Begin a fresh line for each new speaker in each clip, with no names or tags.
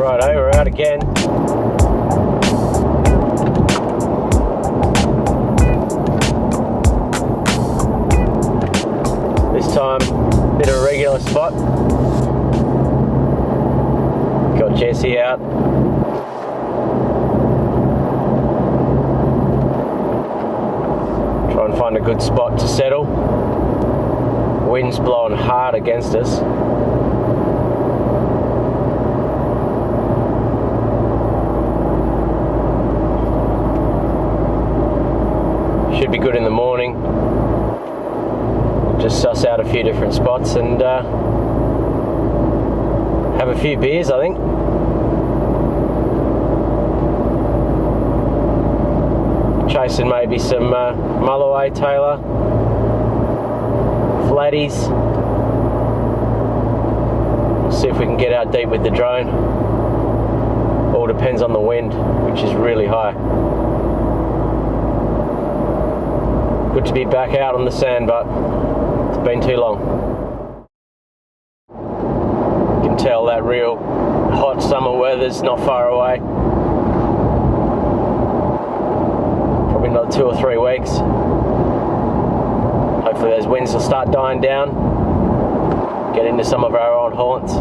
Righto, we're out again. This time, bit of a regular spot. Got Jesse out. Try and find a good spot to settle. Wind's blowing hard against us. Should be good in the morning. Just suss out a few different spots and have a few beers, I think. Chasing maybe some Mulloway, Taylor, flatties. See if we can get out deep with the drone. All depends on the wind, which is really high. Good to be back out on the sand, but it's been too long. You can tell that real hot summer weather's not far away. Probably another 2 or 3 weeks. Hopefully those winds will start dying down. Get into some of our old haunts.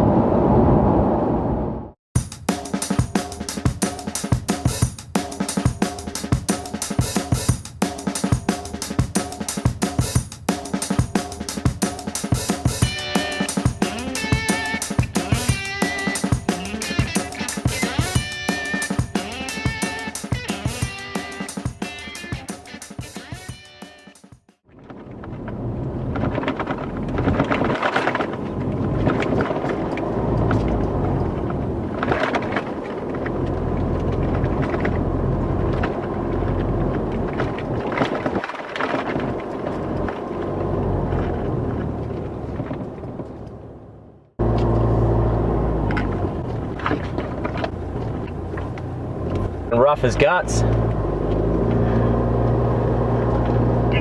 Rough as guts.
It's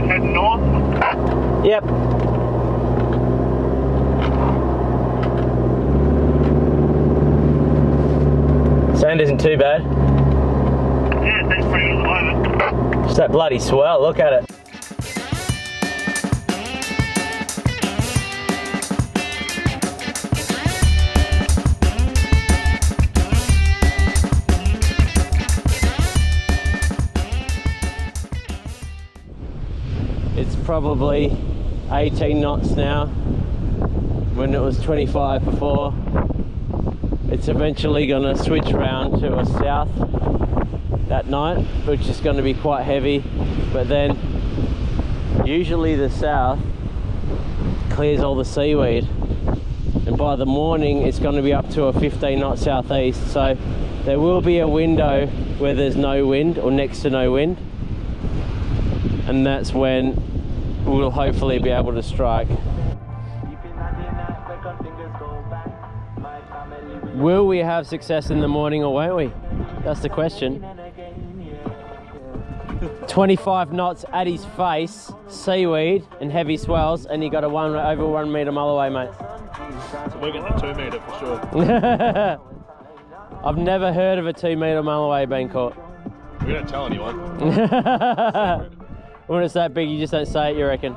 heading north?
Yep. Sand isn't too bad.
Yeah, it seems pretty good at the moment.
Just that bloody swell, look at it. It's probably 18 knots now, when it was 25 before. It's eventually going to switch around to a south that night, which is going to be quite heavy, but then usually the south clears all the seaweed, and by the morning it's going to be up to a 15 knot southeast, so there will be a window where there's no wind or next to no wind, and that's when we'll hopefully be able to strike. Will we have success in the morning or won't we? That's the question. 25 knots at his face, seaweed and heavy swells, and you got a over 1 metre Mulloway, mate.
So we're getting a 2 metre for sure.
I've never heard of a 2 metre Mulloway being caught.
We don't tell anyone.
When it's that big, you just don't say it, you reckon?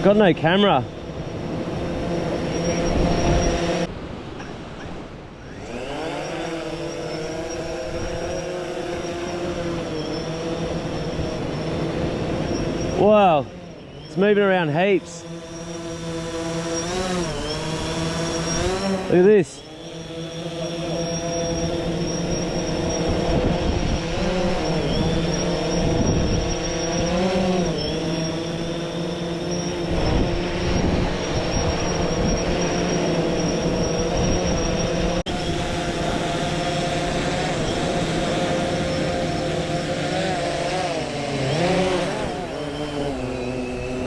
Got no camera. Wow, it's moving around heaps. Look at this.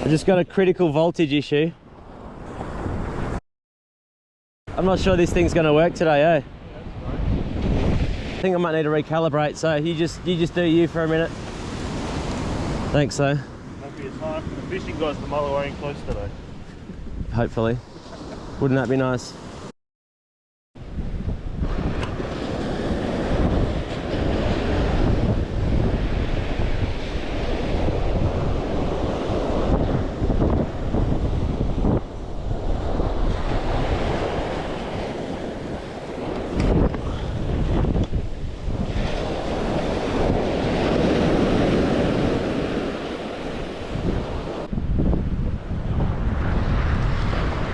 I just got a critical voltage issue. I'm not sure this thing's going to work today, eh? I think I might need to recalibrate, so you just do you for a minute. Thanks, though.
Won't be a time for the fishing guys to Mulloway in close today.
Hopefully. Wouldn't that be nice?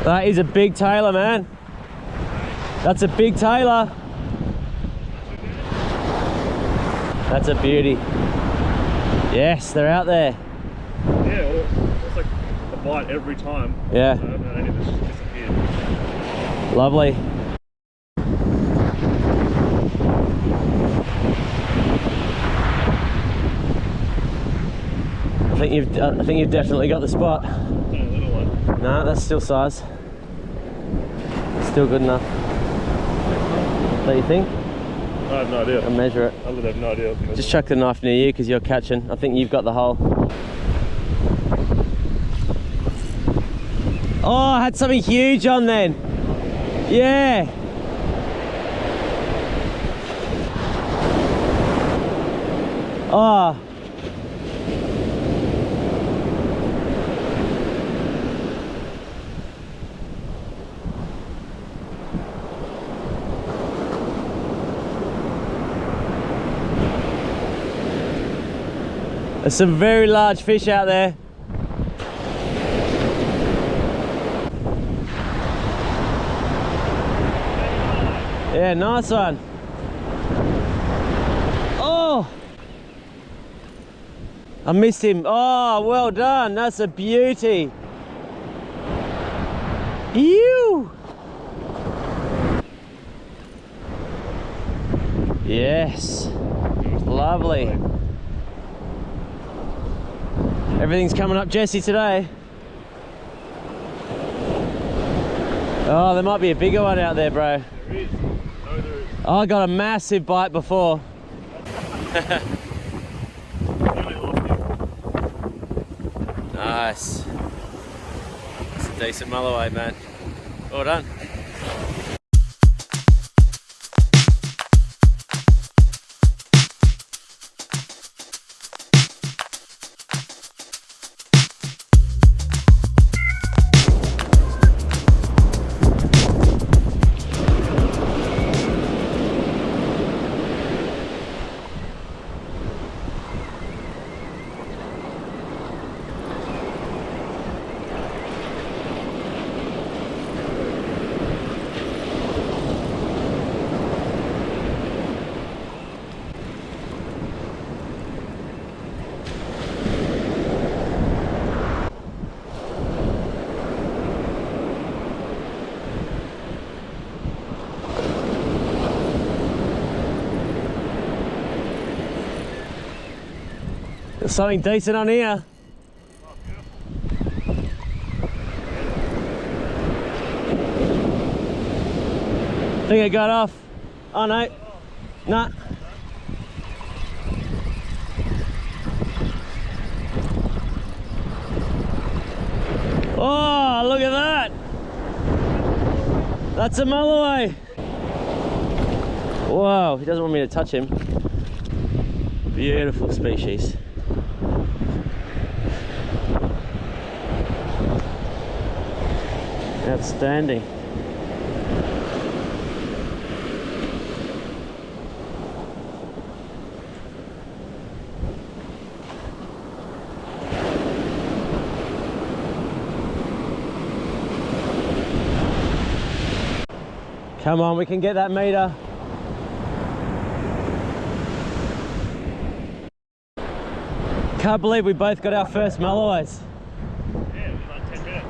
That is a big tailer, man. That's a big tailer. That's a beauty. Yes, they're out there.
Yeah, well, it's like a bite every time.
Yeah.
And then it just disappeared.
Lovely. I think you've definitely got the spot. No, that's still size. Still good enough. Don't you think?
I have no idea.
I'll measure it.
I would have no idea.
Just chuck the knife near you because you're catching. I think you've got the hole. Oh, I had something huge on then. Yeah. Oh. There's some very large fish out there. Yeah, nice one. Oh! I missed him. Oh, well done. That's a beauty. Ew! Yes. Lovely. Everything's coming up Jesse today. Oh, there might be a bigger one out there, bro.
There is. No, there is.
Oh, I got a massive bite before. Nice. That's a decent Mulloway, man. Well done. There's something decent on here. Think it got off. Oh no. Nah. Oh, look at that. That's a Mulloway. Whoa, he doesn't want me to touch him. Beautiful species. Outstanding. Come on, we can get that meter. Can't believe we both got our first Mulloways.
Yeah, it was like 10 minutes.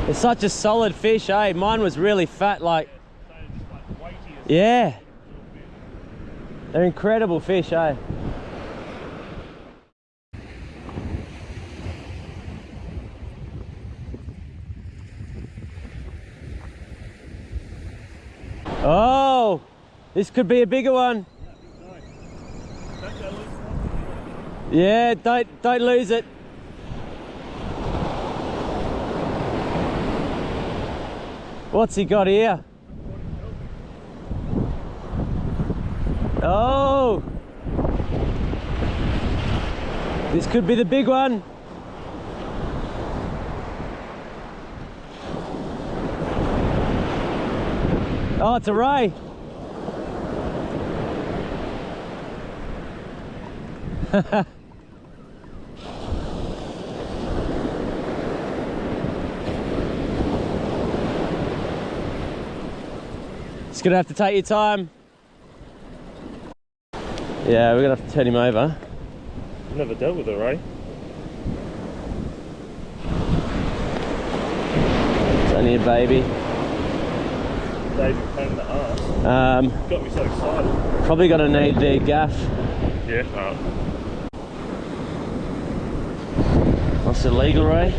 It's such a solid fish, eh? Mine was really fat, like...
Yeah, so just like weighty as
yeah. They're incredible fish, eh? Oh, this could be a bigger one. Yeah, don't lose it. What's he got here? Oh, this could be the big one. Oh, it's a ray. Just gonna have to take your time. Yeah, we're gonna have to turn him over.
Never dealt with it, right?
It's only a baby.
Dave's a pain in the ass. Got me so excited.
Probably gonna need the gaff.
Yeah.
What's illegal, Ray?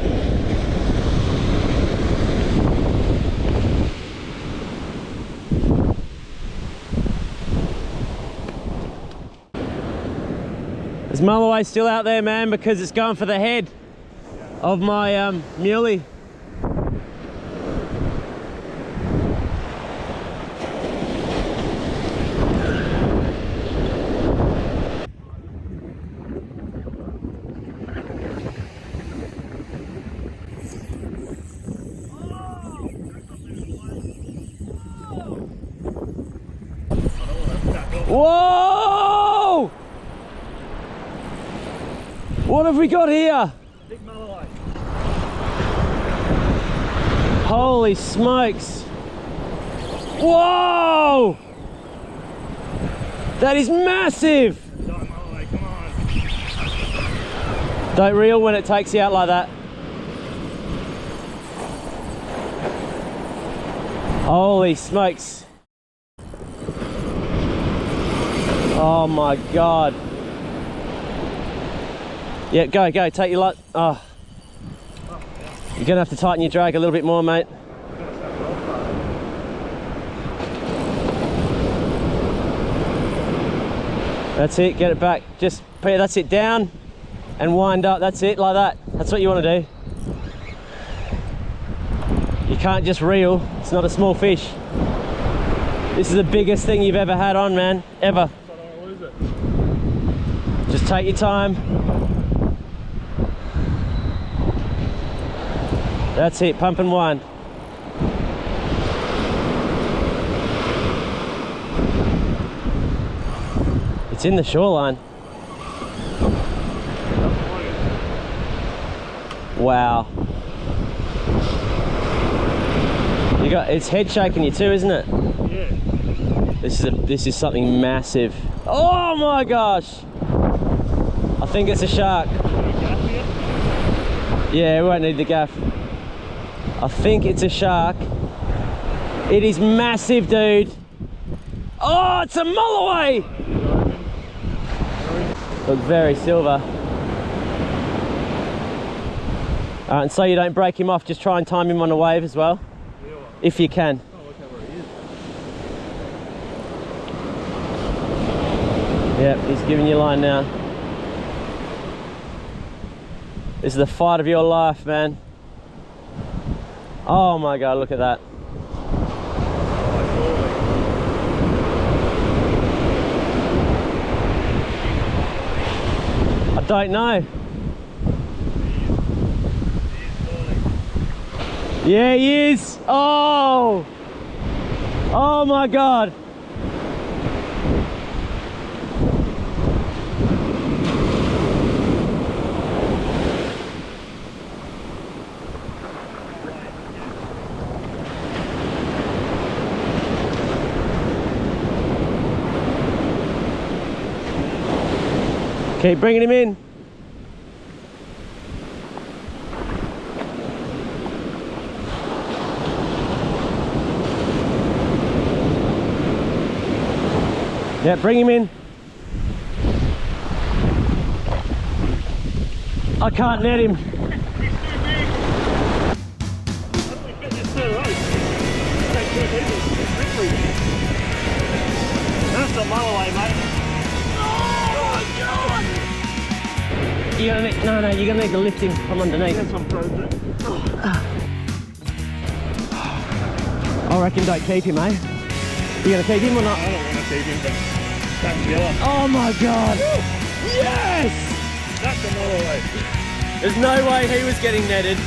Is Mulloway still out there, man? Because it's going for the head of my muley. Whoa! What have we got here?
Big Mulloway.
Holy smokes! Whoa! That is massive!
Giant Mulloway, come on.
Don't reel when it takes you out like that. Holy smokes! Oh my god! Yeah, go, take your light. Oh. You're gonna have to tighten your drag a little bit more, mate. That's it, get it back. Just put that's it down and wind up. That's it, like that. That's what you want to do. You can't just reel, it's not a small fish. This is the biggest thing you've ever had on, man, ever. Just take your time. That's it, pump and wind. It's in the shoreline. Wow. You got, it's head shaking you too, isn't it?
Yeah.
This is something massive. Oh my gosh! I think it's a shark. Yeah, we won't need the gaff. I think it's a shark. It is massive, dude. Oh, it's a Mulloway! Looks very silver. And so you don't break him off, just try and time him on a wave as well, if you can. Yep, he's giving you line now. This is the fight of your life, man. Oh my god, look at that. I don't know. Yeah, he is. Oh! Oh my god. Keep bringing him in. Yeah, bring him in. I can't net him.
He's too big. How do we fit this third rope? Take 2 people. Quickly. That's the Mulloway, mate. Oh my god!
You're gonna need, no, you're gonna need to lift him from underneath.
That's what I'm trying to do.
I reckon don't keep him, eh? You gonna keep him or not?
I don't want to keep him, but back together.
Oh my god! Yes!
That's the Mulloway.
There's no way he was getting netted.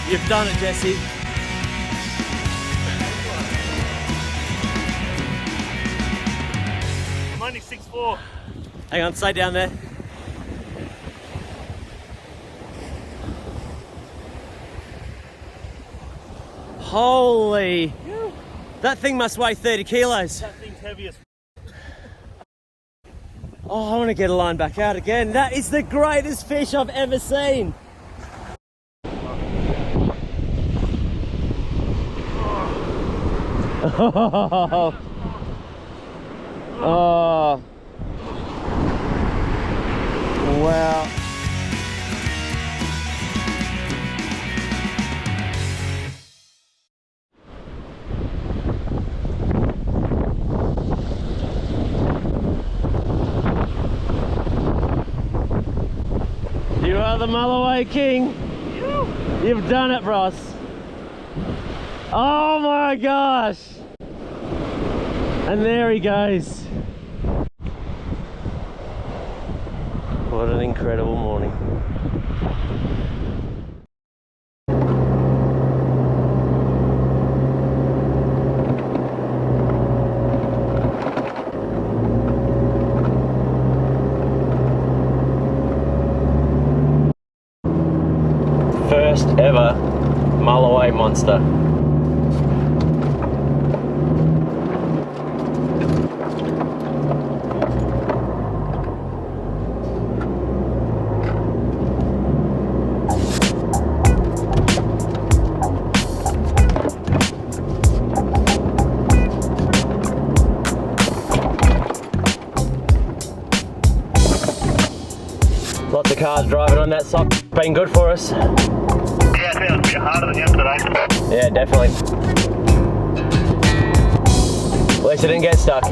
You've done it, Jesse.
I'm only 6'4".
Hang on, stay down there. Holy! That thing must weigh 30 kilos.
That thing's heavy as
Oh, I want to get a line back out again. That is the greatest fish I've ever seen. Oh. Oh. Wow. You are the Mulloway king. You've done it, Ross. Oh my gosh. And there he goes. What an incredible morning. First ever Mulloway monster. Lots of cars driving on that sock. Been good for us.
Yeah, I think it was a bit harder than yesterday.
Yeah, definitely. At least I didn't get stuck.